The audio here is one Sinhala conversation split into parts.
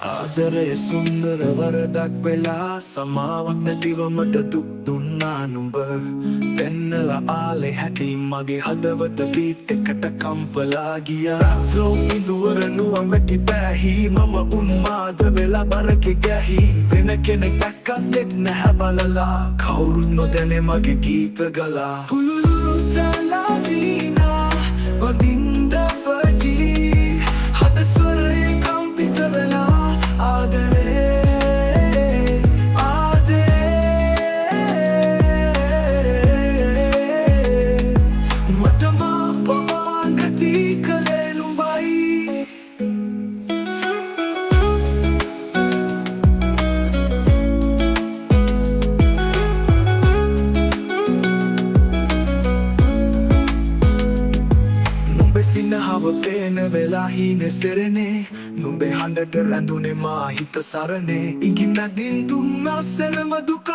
ආදරය සුන්දර වරදක් වෙලා සමාවක් නැතිව මට දුක් දුන්නා නුඹ පෙන්නලා ආලේ හැටි මගේ හදවත බීට් එකට කම්පලා ගියා ෆ්ලෝ ඉදුවර නුවම් වැටි බෑහි මම උන්මාද වෙලා බරක ගැහි වෙන කෙනෙක් දැක්කත් නැහැ බලලා කවුරුත් නොදැනේ මගේ ගීත ගලා හුලුලු තලාවිනා වදින්ද වටි හද ස්වරේ කම්පිත වෙලා සිනහව පේන වෙලා හීනේ සෙරනේ නුඹේ හඬට රැඳුනේ මා හිත සරනේ ඉඟිනදින් දුන්නා සෙරම දුකක්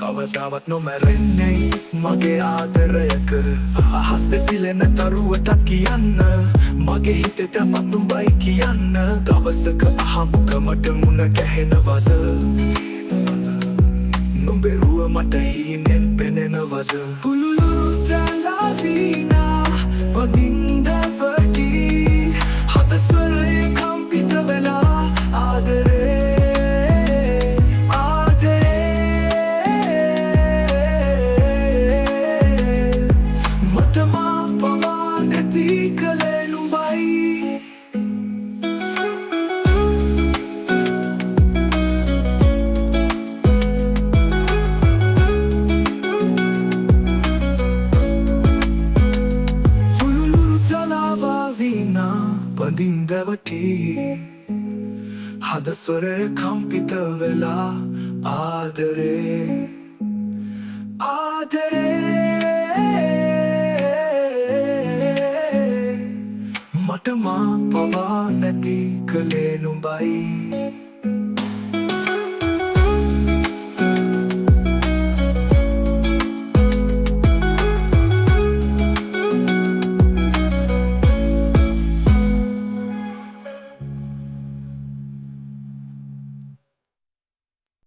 කවදාවත් නොමැරෙන්නේ මගේ ආදරයක අහසේ පිලෙන තරුවටත් කියන්න මගේ හිතේ තපත් නුඹයි කියන්න දවසක අහමුකමට මුණ ගැහෙනවද නුඹේ රුව මට හීනෙන් පෙනෙනවද පුලුලු තලාවිනා වදින්ද වටි හද ස්වරේ කම්පිත වෙලා ආදරේ මට මා පවා නැති කලේ නුඹයි වදින්ද වටි හද ස්වරේ කම්පිත වෙලා ආදරේ මට මා පවා නැති කලේ නුඹයි